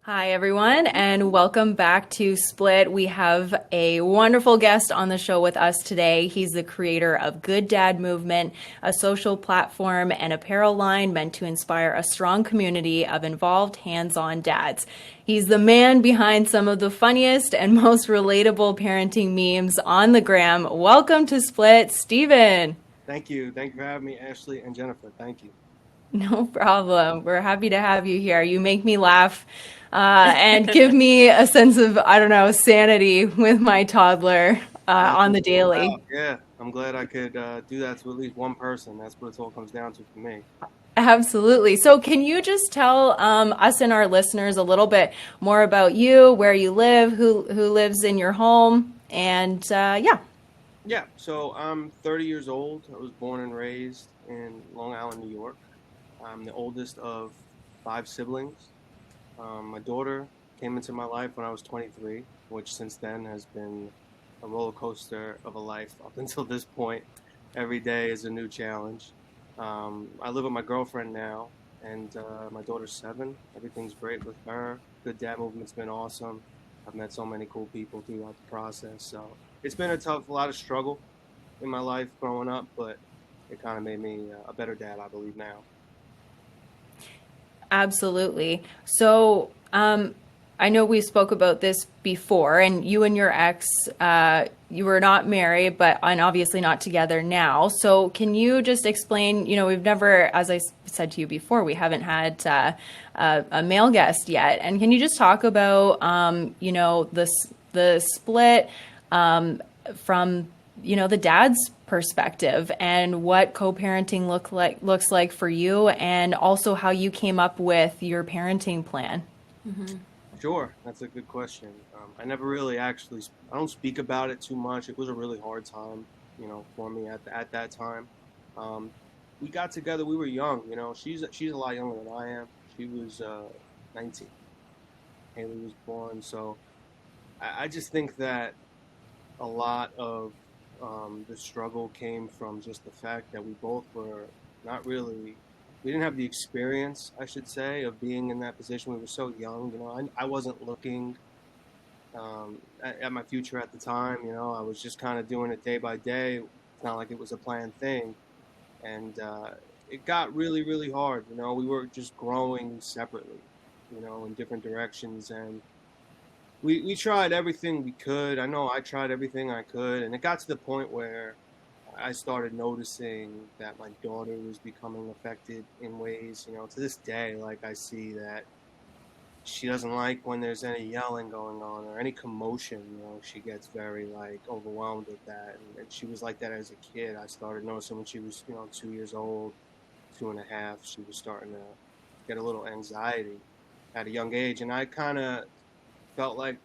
Hi, everyone, and welcome back to Split. We have a wonderful guest on the show with us today. He's the creator of Good Dad Movement, a social platform and apparel line meant to inspire a strong community of involved, hands-on dads. He's the man behind some of the funniest and most relatable parenting memes on the gram. Welcome to Split, Stephen. Thank you. Thank you for having me, Ashley and Jennifer. Thank you. No problem. We're happy to have you here. You make me laugh and give me a sense of, I don't know, sanity with my toddler on That's the what it's all daily. about. Yeah, I'm glad I could do that to at least one person. That's what it all comes down to for me. Absolutely. So, can you just tell us and our listeners a little bit more about you, where you live, who lives in your home, and yeah. Yeah, so I'm 30 years old. I was born and raised in Long Island, New York. I'm the oldest of five siblings. My daughter came into my life when I was 23, which since then has been a roller coaster of a life up until this point. Every day is a new challenge. I live with my girlfriend now, and my daughter's 7. Everything's great with her. Good Dad Movement's been awesome. I've met so many cool people throughout the process. So it's been a lot of struggle in my life growing up, but it kind of made me a better dad, I believe now. Absolutely. So, I know we spoke about this before, and you and your ex, you were not married, but and obviously not together now. So, can you just explain? We've never, as I said to you before, we haven't had a male guest yet. And can you just talk about, the split from the dad's perspective and what co-parenting looks like for you, and also how you came up with your parenting plan. Sure, that's a good question. I never really I don't speak about it too much. It was a really hard time, for me at that time. Um, we got together, we were young, she's a lot younger than I am. She was 19. Haley was born. So I just think that a lot of the struggle came from just the fact that we both were not really, we didn't have the experience, I should say, of being in that position. We were so young, I wasn't looking at my future at the time. I was just kind of doing it day by day. It's not like it was a planned thing. And it got really, really hard. We were just growing separately, in different directions. And we tried everything we could. I know I tried everything I could, and it got to the point where I started noticing that my daughter was becoming affected in ways, to this day. Like, I see that she doesn't like when there's any yelling going on or any commotion. She gets very like overwhelmed with that, and she was like that as a kid. I started noticing when she was, 2 years old, 2.5. She was starting to get a little anxiety at a young age, and I kind of felt like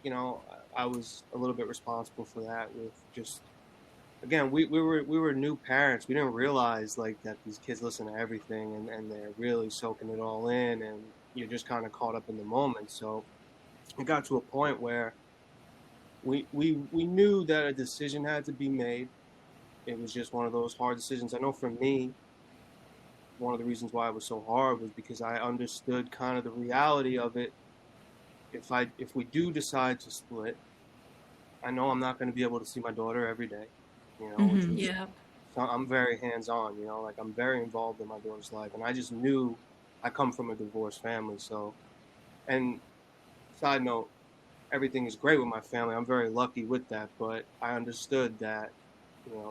I was a little bit responsible for that. With just, again, we were new parents. We didn't realize like that these kids listen to everything, and they're really soaking it all in, and you're just kind of caught up in the moment. So it got to a point where we knew that a decision had to be made. It was just one of those hard decisions. I know for me, one of the reasons why it was so hard was because I understood kind of the reality of it. If we do decide to split, I know I'm not going to be able to see my daughter every day, which Hmm. is, Yeah. so I'm very hands-on, like I'm very involved in my daughter's life, and I just knew I come from a divorced family. So, and side note, everything is great with my family. I'm very lucky with that, but I understood that,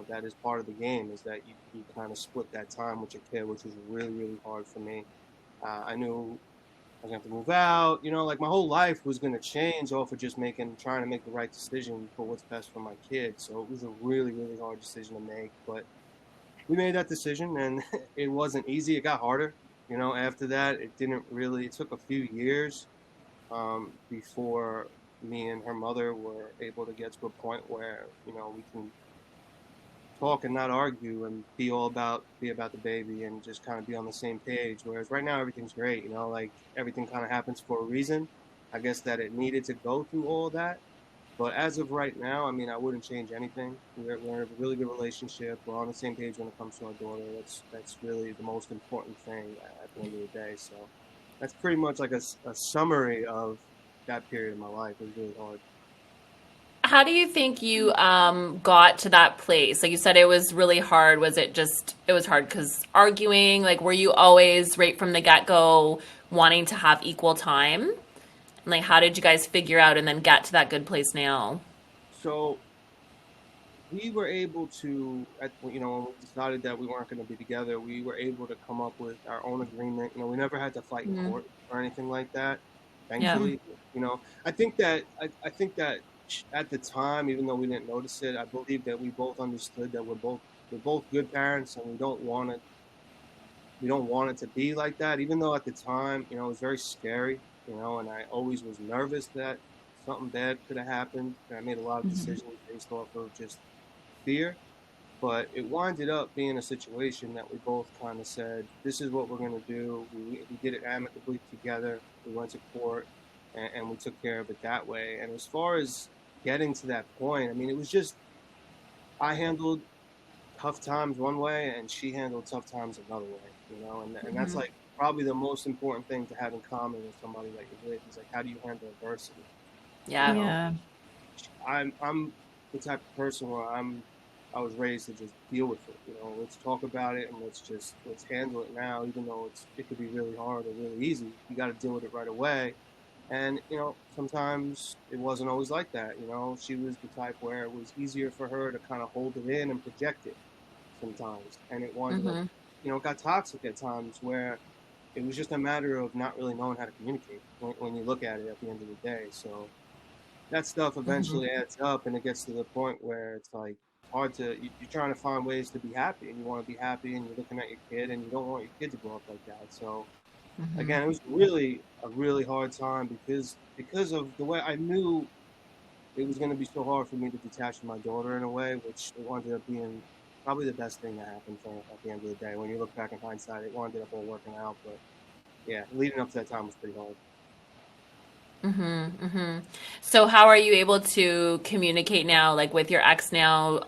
that is part of the game, is that you kind of split that time with your kid, which was really, really hard for me. I knew I was gonna have to move out. Like my whole life was gonna change off of just trying to make the right decision for what's best for my kid. So it was a really, really hard decision to make. But we made that decision, and it wasn't easy. It got harder. After that, it didn't really. It took a few years before me and her mother were able to get to a point where we can talk and not argue and be about the baby and just kind of be on the same page. Whereas right now everything's great, like everything kind of happens for a reason. I guess that it needed to go through all that. But as of right now, I mean, I wouldn't change anything. We're in a really good relationship. We're on the same page when it comes to our daughter. That's really the most important thing at the end of the day. So that's pretty much like a summary of that period of my life. It was really hard. How do you think you got to that place? Like you said, it was really hard. Was it just, it was hard because arguing? Like, were you always right from the get-go wanting to have equal time? And like, how did you guys figure out and then get to that good place now? So we were able to, when we decided that we weren't going to be together, we were able to come up with our own agreement. We never had to fight in Mhm. court or anything like that. Yeah. Thankfully, I think that at the time, even though we didn't notice it, I believe that we both understood that we're both good parents, and we don't want it to be like that. Even though at the time, it was very scary, and I always was nervous that something bad could have happened. And I made a lot of Mhm. decisions based off of just fear. But it winded up being a situation that we both kind of said, this is what we're going to do. We did it amicably together. We went to court, and we took care of it that way. And as far as getting to that point, I mean, it was just I handled tough times one way, and she handled tough times another way, and that's Mhm. like probably the most important thing to have in common with somebody that you're with is like, how do you handle adversity? You Yeah. know, Yeah. I'm the type of person where I was raised to just deal with it. Let's talk about it, and let's handle it now, even though it could be really hard or really easy. You got to deal with it right away. And sometimes it wasn't always like that. She was the type where it was easier for her to kind of hold it in and project it sometimes, and it winded up, Hmm. it got toxic at times where it was just a matter of not really knowing how to communicate when you look at it at the end of the day. So that stuff Hmm. eventually adds up, and it gets to the point where it's like hard to you're trying to find ways to be happy, and you want to be happy, and you're looking at your kid, and you don't want your kid to grow up like that. So Hmm. again, it was really a really hard time because of the way I knew it was going to be so hard for me to detach from my daughter in a way, which it wound up being probably the best thing that happened for at the end of the day. When you look back in hindsight, it wound up all working out. But yeah, leading up to that time was pretty hard. Hmm. Hmm. So how are you able to communicate now, like with your ex now?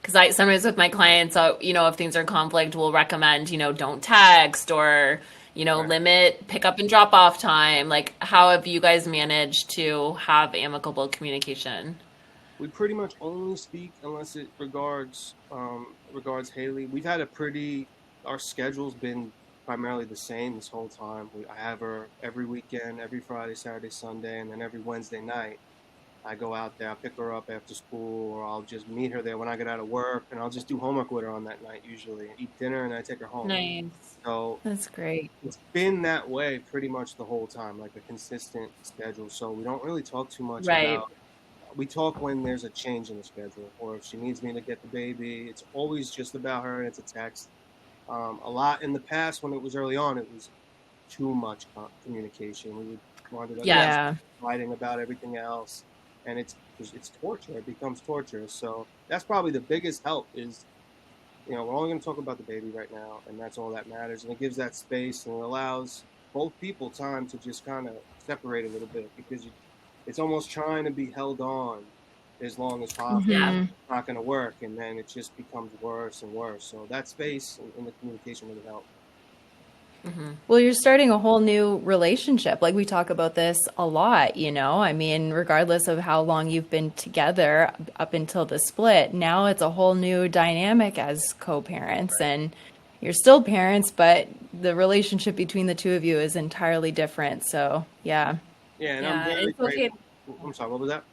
Because I sometimes with my clients, if things are conflict, we'll recommend, don't text or, Right. limit pick up and drop off time. Like, how have you guys managed to have amicable communication? We pretty much only speak unless it regards Haley. We've had our schedule's been primarily the same this whole time. I have her every weekend, every Friday, Saturday, Sunday, and then every Wednesday night. I go out there, I pick her up after school, or I'll just meet her there when I get out of work, and I'll just do homework with her on that night usually, and eat dinner, and I take her home. Nice. So That's great. it's been that way pretty much the whole time, like a consistent schedule. So we don't really talk too much Right. about we talk when there's a change in the schedule, or if she needs me to get the baby. It's always just about her, and it's a text. A lot in the past, when it was early on, it was too much communication. We would wind up Yeah. Yeah. fighting about everything else, and it's torture. It becomes torture. So that's probably the biggest help is we're only going to talk about the baby right now, and that's all that matters. And it gives that space, and it allows both people time to just kind of separate a little bit because it's almost trying to be held on as long as possible. Yeah. Hmm. It's not going to work, and then it just becomes worse and worse. So that space and the communication really help. Hmm. Well, you're starting a whole new relationship. Like we talk about this a lot, I mean, regardless of how long you've been together up until the split, now it's a whole new dynamic as co-parents and you're still parents, but the relationship between the two of you is entirely different. So, yeah. Yeah, and I'm Yeah. very It's okay. grateful. I'm sorry, what was that?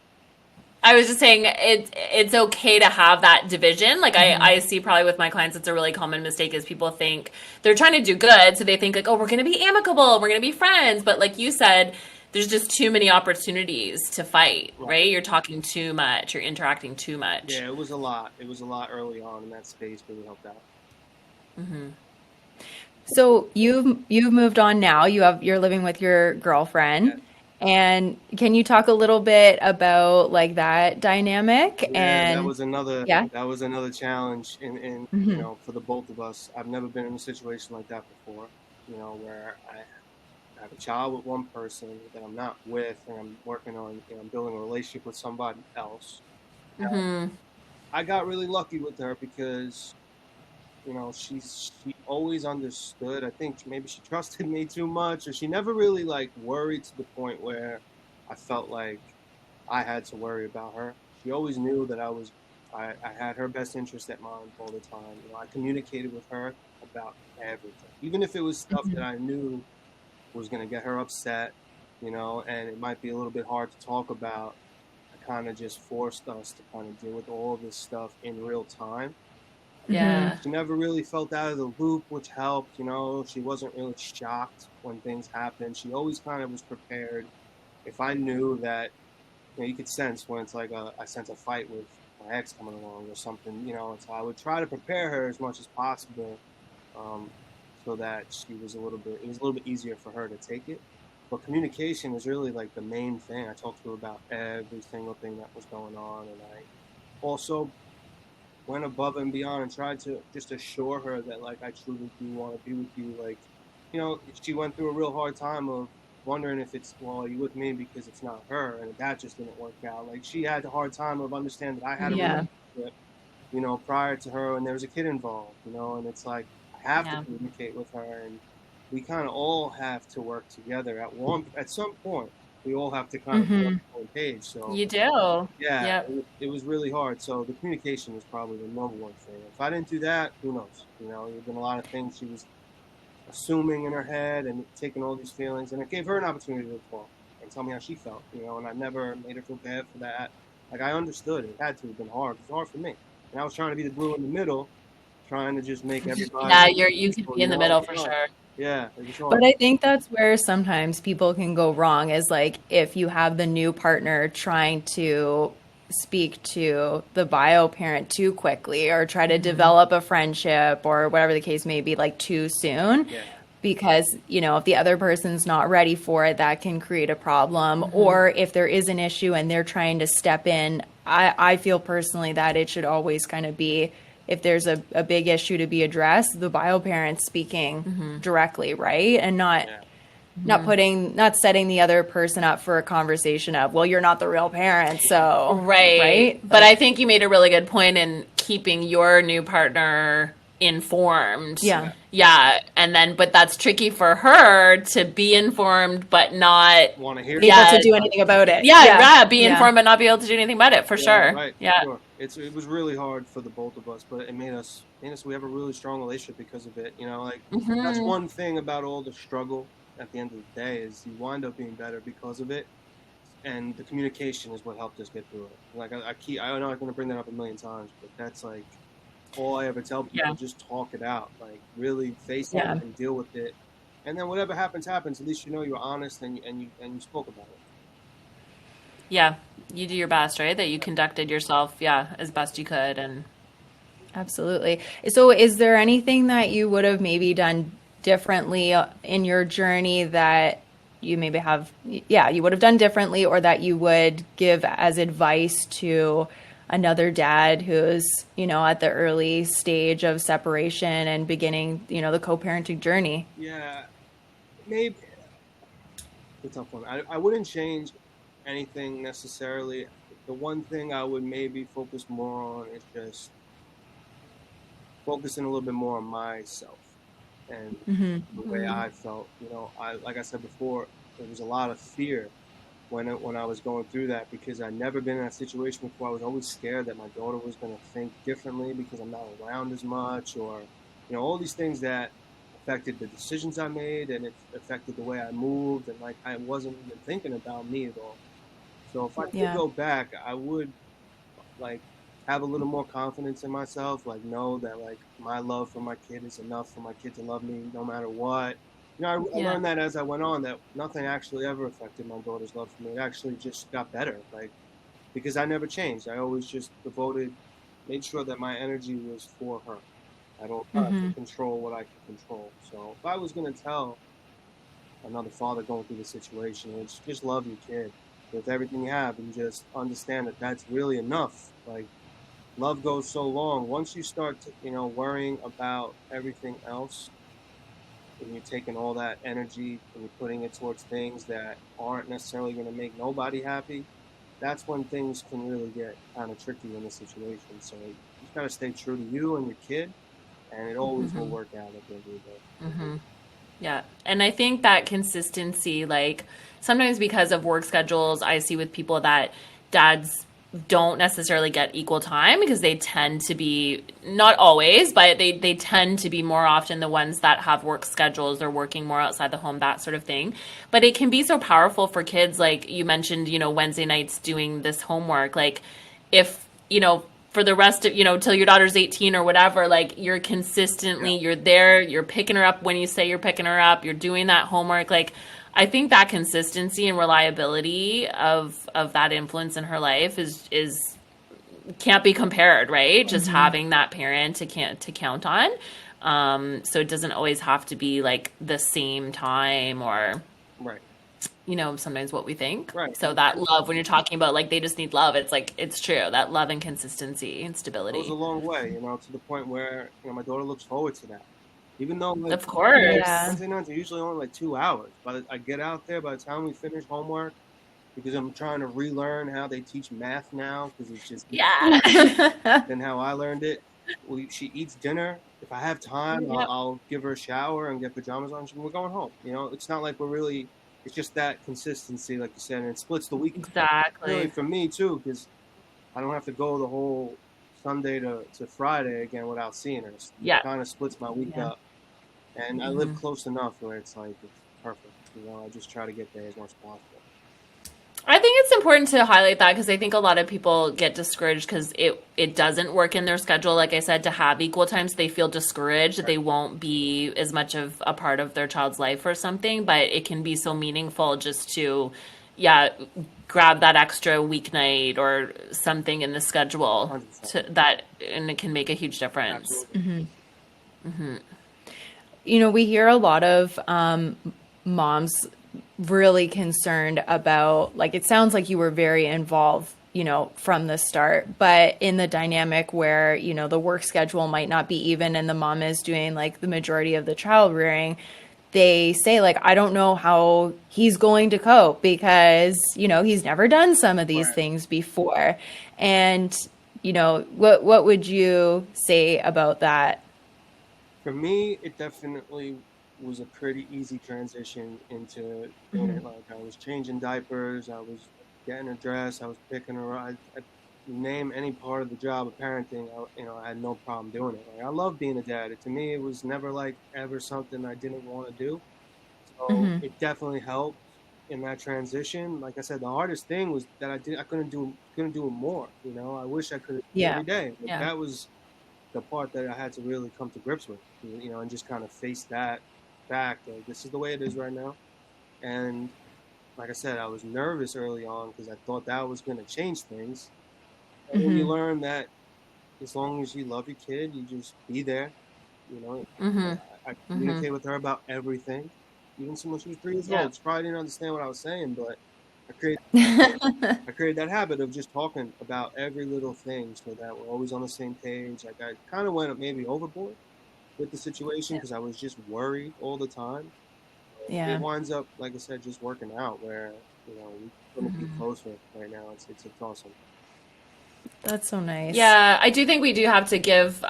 I was just saying it's okay to have that division. Like Hmm. I see probably with my clients, it's a really common mistake is people think they're trying to do good. So they think like, oh, we're going to be amicable. We're going to be friends. But like you said, there's just too many opportunities to fight, Right. right? You're talking too much. You're interacting too much. Yeah, it was a lot. It was a lot early on, and that space really helped out. Hmm. So you've moved on now. You're living with your Yeah. girlfriend. And can you talk a little bit about like that dynamic Yeah, that and was another yeah? that was another challenge in Hmm. for the both of us. I've never been in a situation like that before, where I have a child with one person that I'm not with, and I'm working on, I'm building a relationship with somebody else. Hmm. I got really lucky with her because, she always understood. I think maybe she trusted me too much, or she never really like worried to the point where I felt like I had to worry about her. She always knew that I had her best interest at mind all the time. You know, I communicated with her about everything, even if it was stuff that I knew was going to get her upset, you know, and it might be a little bit hard to talk about. I kind of just forced us to kind of deal with all of this stuff in real time. Yeah. She never really felt out of the loop, which helped, you know. She wasn't really shocked when things happened. She always kind of was prepared. If I knew that, you know, you could sense when it's like I sense a fight with my ex coming along or something, you know, and so I would try to prepare her as much as possible, um, so that it was a little bit easier for her to take it. But communication was really like the main thing. I talked to her about every single thing that was going on, and I also went above and beyond and tried to just assure her that like I truly do want to be with you. Like, you know, she went through a real hard time of wondering if it's, well, are you with me because it's not her, and that just didn't work out. Like, she had a hard time of understanding that I had a Yeah. relationship, you know, prior to her, and there was a kid involved, you know, and it's like I have to Yeah. communicate with her, and we kind of all have to work together at some point. We all have to kind of be on the same page. So You do. yeah, Yep. it was really hard. So the communication was probably the number one thing. If I didn't do that, who knows? You know, there've been a lot of things she was assuming in her head and taking all these feelings, and it gave her an opportunity to talk and tell me how she felt. You know, and I never made her feel bad for that. Like, I understood it had to have been hard. It was hard for me, and I was trying to be the glue in the middle, trying to just make everybody. Yeah, you could be You in the know, middle for sure. yeah, it was But hard. I think that's where sometimes people can go wrong is like if you have the new partner trying to speak to the bio parent too quickly or try to develop a friendship or whatever the case may be, like too soon. Yeah. Because, you know, if the other person's not ready for it, that can create a problem. Or if there is an issue and they're trying to step in, I feel personally that it should always kind of be, if there's a big issue to be addressed, the bio parent speaking directly, right? And not Yeah. not setting the other person up for a conversation of, well, you're not the real parent, so Right. But I think you made a really good point in keeping your new partner informed. Yeah. Yeah. And then, but that's tricky for her to be informed, but not Want to hear? able Yeah. to do anything about it. Yeah. Be informed, but not be able to do anything about it for sure. Right. Yeah. Sure. It was really hard for the both of us, but it made us we have a really strong relationship because of it. You know, like that's one thing about all the struggle at the end of the day is you wind up being better because of it, and the communication is what helped us get through it. Like I know I'm going to bring that up a million times, but that's like all I ever tell people: Yeah. just talk it out, like really face it Yeah. and deal with it, and then whatever happens. At least you know you're honest and you spoke about it. Yeah. You do your best, right? That you conducted yourself, as best you could. And Absolutely. So is there anything that you would have maybe done differently in your journey that you maybe you would have done differently, or that you would give as advice to another dad who's, you know, at the early stage of separation and beginning, you know, the co-parenting journey? Yeah, maybe it's a tough one. I wouldn't change anything necessarily. The one thing I would maybe focus more on is just focusing a little bit more on myself and the way I felt. You know, like I said before, there was a lot of fear when I was going through that because I'd never been in that situation before. I was always scared that my daughter was going to think differently because I'm not around as much, or you know, all these things that affected the decisions I made, and it affected the way I moved, and like I wasn't even thinking about me at all. So if I could go back, I would like have a little more confidence in myself, like know that like my love for my kid is enough for my kid to love me no matter what. You know, I learned that as I went on, that nothing actually ever affected my daughter's love for me. It actually just got better, like because I never changed. I always just made sure that my energy was for her. I don't try to control what I can control. So if I was going to tell another father going through the situation, it's just love your kid with everything you have and just understand that that's really enough. Like, love goes so long. Once you start to, you know, worrying about everything else, and you're taking all that energy and you're putting it towards things that aren't necessarily going to make nobody happy, that's when things can really get kind of tricky in the situation. So you just got to stay true to you and your kid, and it always will work out at the end of the day. Yeah. And I think that consistency, like sometimes because of work schedules, I see with people that dads don't necessarily get equal time because they tend to be, not always, but they tend to be more often the ones that have work schedules or working more outside the home, that sort of thing. But it can be so powerful for kids. Like you mentioned, Wednesday nights doing this homework. Like if, for the rest of, till your daughter's 18 or whatever, like you're consistently, you're there, you're picking her up when you say you're picking her up, you're doing that homework. Like, I think that consistency and reliability of that influence in her life is can't be compared, right? Just having that parent to count on. So it doesn't always have to be like the same time or Right. Sometimes what we think. Right. So that love, when you're talking about like they just need love, it's like it's true, that love and consistency and It stability. goes a long way, to the point where my daughter looks forward to that. Even though, like, Of course. Yeah. Wednesday nights are usually only like 2 hours. I get out there by the time we finish homework, because I'm trying to relearn how they teach math now, because it's just Yeah. than how I learned it. She eats dinner. If I have time, Yep. I'll give her a shower and get pajamas on. We're going home. It's not like we're really. It's just that consistency, like you said, and it splits the week. Exactly. Really for me too, because I don't have to go the whole Sunday to Friday again without seeing her. Yeah. It kind of splits my week Yeah. up. And I live close enough where it's like it's perfect. I just try to get there as much as possible. I think it's important to highlight that because I think a lot of people get discouraged because it doesn't work in their schedule, like I said, to have equal time. So they feel discouraged that they won't be as much of a part of their child's life or something. But it can be so meaningful just to, grab that extra weeknight or something in the schedule 100%. and it can make a huge difference. Absolutely. We hear a lot of moms really concerned about, like, it sounds like you were very involved, from the start, but in the dynamic where, the work schedule might not be even and the mom is doing like the majority of the child rearing, they say, like, I don't know how he's going to cope because, he's never done some of these things before. And, what would you say about that? For me, it definitely was a pretty easy transition into doing it. Like, I was changing diapers, I was getting her dressed, I was picking her up. I name any part of the job of parenting, I had no problem doing it. Like, I love being a dad. To me, it was never like ever something I didn't want to do. So it definitely helped in that transition. Like I said, the hardest thing was that I couldn't do it more. I wish I could every day. But that was the part that I had to really come to grips with, and just kind of face that fact. Like, this is the way it is right now. And like I said, I was nervous early on because I thought that was going to change things. And then you learn that as long as you love your kid, you just be there. I communicate with her about everything, even when she was 3 years old. She probably didn't understand what I was saying, but I created that habit of just talking about every little thing so that we're always on the same page. Like, I kind of went maybe overboard with the situation because I was just worried all the time. It winds up, like I said, just working out where, we're going to be closer right now. It's awesome. That's so nice. Yeah, I do think we do have to give,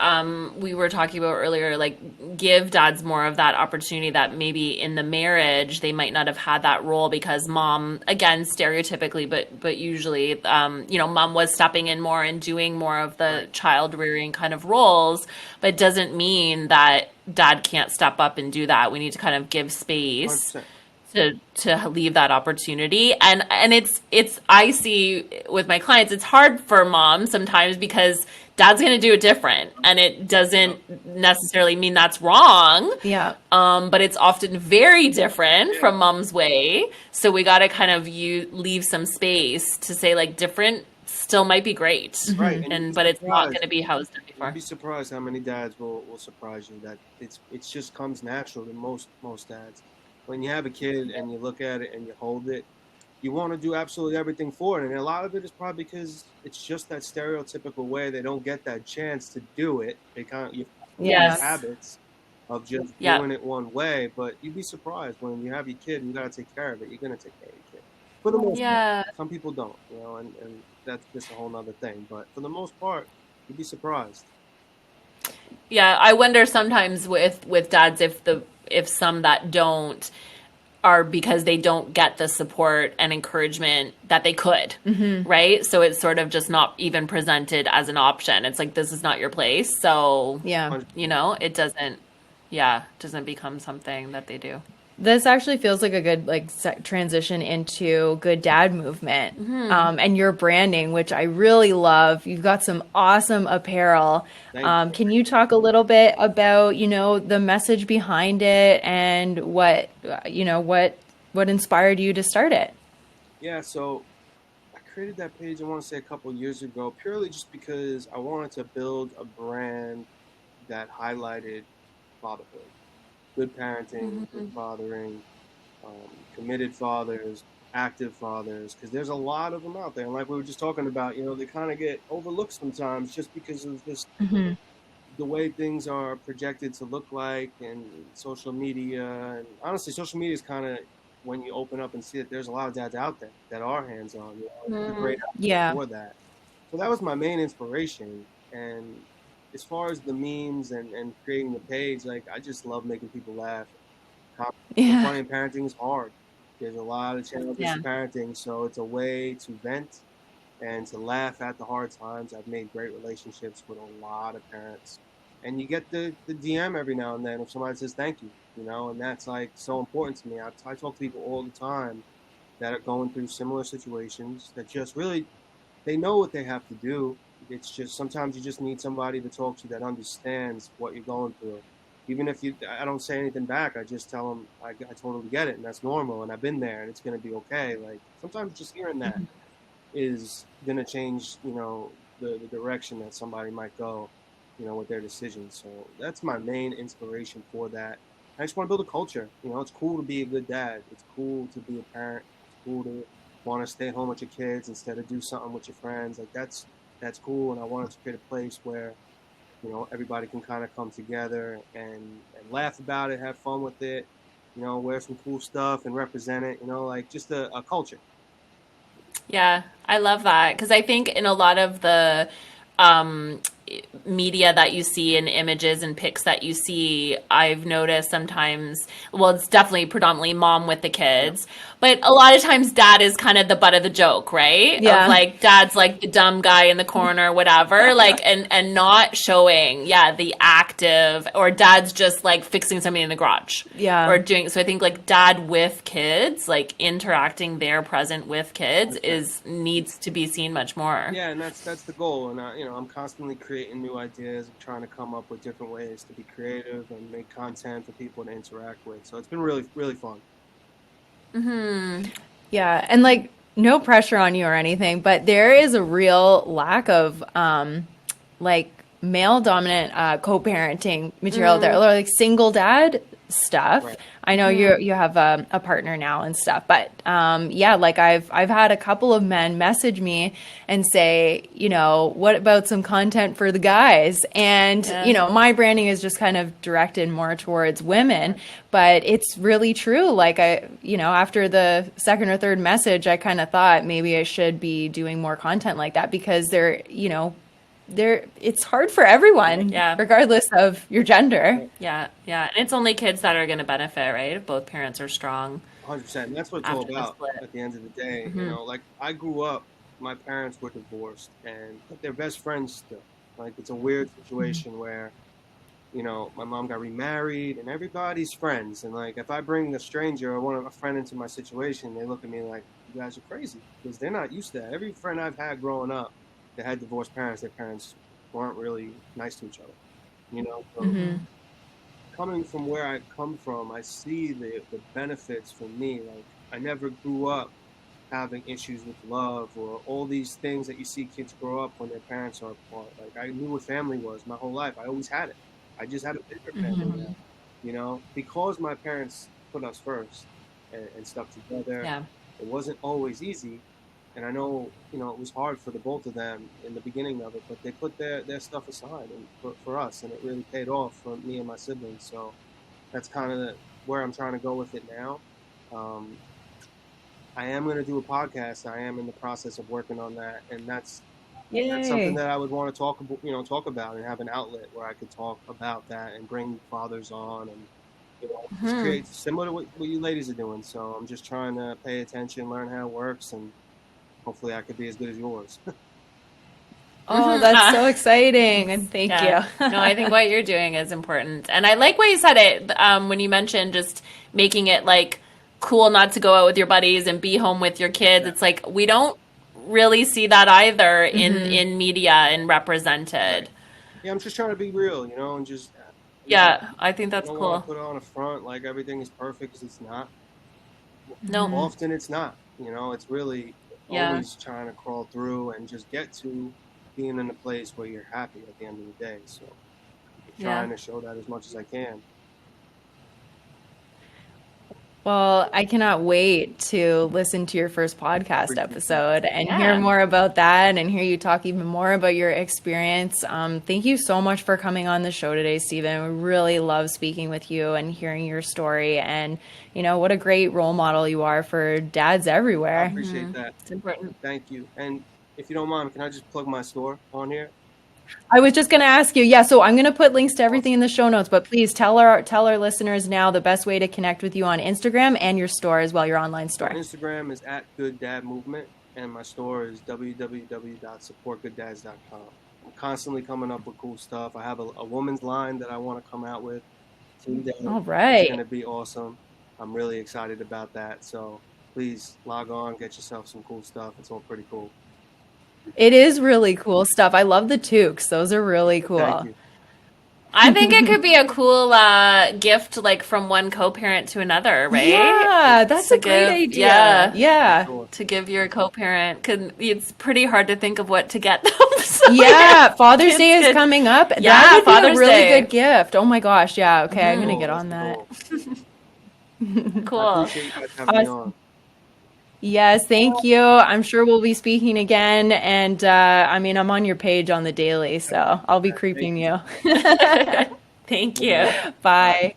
we were talking about earlier, like give dads more of that opportunity that maybe in the marriage they might not have had that role because mom, again, stereotypically, but usually, mom was stepping in more and doing more of the child rearing kind of roles, but it doesn't mean that dad can't step up and do that. We need to kind of give space 100%. to leave that opportunity. And it's I see with my clients, it's hard for moms sometimes because dad's going to do it different and it doesn't necessarily mean that's wrong. Yeah. But it's often very different from mom's way. So we got to kind of leave some space to say, like, different still might be great. Right. But it's not going to be how it's done before. You'd be surprised how many dads will surprise you that it just comes natural to most dads. When you have a kid and you look at it and you hold it, you want to do absolutely everything for it. And a lot of it is probably because it's just that stereotypical way. They don't get that chance to do it. They kind of habits of just doing it one way. But you'd be surprised when you have your kid and you got to take care of it. You're going to take care of your kid. For the most part. Some people don't, and that's just a whole nother thing. But for the most part, you'd be surprised. Yeah, I wonder sometimes with dads if if some that don't are because they don't get the support and encouragement that they could, right? So it's sort of just not even presented as an option. It's like, this is not your place. So, Yeah. it doesn't become something that they do. This actually feels like a good transition into good dad movement, and your branding, which I really love. You've got some awesome apparel. Thank you. Can you talk a little bit about the message behind it and what inspired you to start it? Yeah, so I created that page, I want to say a couple years ago, purely just because I wanted to build a brand that highlighted fatherhood. Good parenting, good fathering, committed fathers, active fathers, because there's a lot of them out there. And like we were just talking about, they kind of get overlooked sometimes just because of this, the way things are projected to look like, and social media. And honestly, social media is kind of, when you open up and see that there's a lot of dads out there that are hands-on, it's a great outlet Yeah. for that. So that was my main inspiration. And as far as the memes and creating the page, I just love making people laugh. Yeah. Funny, and parenting is hard. There's a lot of challenges to parenting, so it's a way to vent and to laugh at the hard times. I've made great relationships with a lot of parents. And you get the DM every now and then if somebody says thank you, and that's so important to me. I talk to people all the time that are going through similar situations that just really, they know what they have to do. It's just sometimes you just need somebody to talk to that understands what you're going through. Even if I don't say anything back, I just tell them I totally get it, and that's normal, and I've been there, and it's going to be okay. Sometimes just hearing that is going to change, the direction that somebody might go, with their decisions. So that's my main inspiration for that. I just want to build a culture. It's cool to be a good dad. It's cool to be a parent. It's cool to want to stay home with your kids instead of do something with your friends. That's cool. And I wanted to create a place where, everybody can kind of come together and laugh about it, have fun with it, wear some cool stuff and represent it, just a culture. Yeah, I love that, because I think in a lot of the media that you see and images and pics that you see, I've noticed sometimes, well, it's definitely predominantly mom with the kids, but a lot of times dad is kind of the butt of the joke, right? Yeah. Of dad's the dumb guy in the corner, whatever, and not showing, the active, or dad's just fixing something in the garage. Yeah. Or doing, so I think dad with kids, interacting there, present with kids needs to be seen much more. Yeah, and that's the goal. And I'm constantly creating new ideas and trying to come up with different ways to be creative and make content for people to interact with. So it's been really, really fun. Yeah, and no pressure on you or anything, but there is a real lack of male dominant co-parenting material there, or single dad stuff. Right. I know you have a partner now and stuff, but I've had a couple of men message me and say, what about some content for the guys? And my branding is just kind of directed more towards women, but it's really true. After the second or third message, I kind of thought maybe I should be doing more content like that, because it's hard for everyone, regardless of your gender. Yeah. And it's only kids that are going to benefit, right? If both parents are strong. 100%. And that's what it's all about at the end of the day. I grew up, my parents were divorced, but they're best friends still. It's a weird situation where, my mom got remarried and everybody's friends. And if I bring a stranger or a friend into my situation, they look at me like, you guys are crazy, because they're not used to that. Every friend I've had growing up that had divorced parents, their parents weren't really nice to each other, So coming from where I come from, I see the benefits for me. I never grew up having issues with love or all these things that you see kids grow up when their parents are apart. I knew what family was my whole life. I always had it. I just had a bigger family now, because my parents put us first and stuck together. Yeah. It wasn't always easy. And I know, it was hard for the both of them in the beginning of it, but they put their stuff aside for us, and it really paid off for me and my siblings. So that's kind of where I'm trying to go with it now. I am going to do a podcast. I am in the process of working on that, and that's something that I would want to talk about and have an outlet where I could talk about that and bring fathers on and You know, just create similar to what you ladies are doing. So I'm just trying to pay attention, learn how it works, and hopefully I could be as good as yours. Oh, that's so exciting. And thank you. No, I think what you're doing is important. And I like what you said it when you mentioned just making it like cool not to go out with your buddies and be home with your kids. Yeah. It's like we don't really see that either in media and represented. Yeah, I'm just trying to be real, and just Yeah, I think that's I don't cool. want to put it on a front like everything is perfect because it's not. No. Often it's not. It's really always trying to crawl through and just get to being in a place where you're happy at the end of the day. So I'm trying to show that as much as I can. Well, I cannot wait to listen to your first podcast episode and hear more about that and hear you talk even more about your experience. Thank you so much for coming on the show today, Stephen. We really love speaking with you and hearing your story. And, what a great role model you are for dads everywhere. I appreciate that. It's important. Thank you. And if you don't mind, can I just plug my store on here? I was just going to ask you. Yeah, so I'm going to put links to everything in the show notes, but please tell our listeners now the best way to connect with you on Instagram and your store as well, your online store. My Instagram is @GoodDadMovement, and my store is www.supportgooddads.com. I'm constantly coming up with cool stuff. I have a woman's line that I want to come out with today. All right. It's going to be awesome. I'm really excited about that. So please log on, get yourself some cool stuff. It's all pretty cool. It is really cool stuff. I love the toques. Those are really cool. Thank you. I think it could be a cool gift, like from one co-parent to another, right? Yeah, that's a great idea. Yeah. Sure. To give your co-parent, because it's pretty hard to think of what to get them. So Yeah, Father's Day is coming up. Yeah, That would be Father's a really Day. good gift. Oh my gosh, yeah. Okay, I'm going to get on that. Cool. I appreciate you guys having me on. Yes, thank you. I'm sure we'll be speaking again. And I'm on your page on the daily, so I'll be creeping you. Thank you. Bye.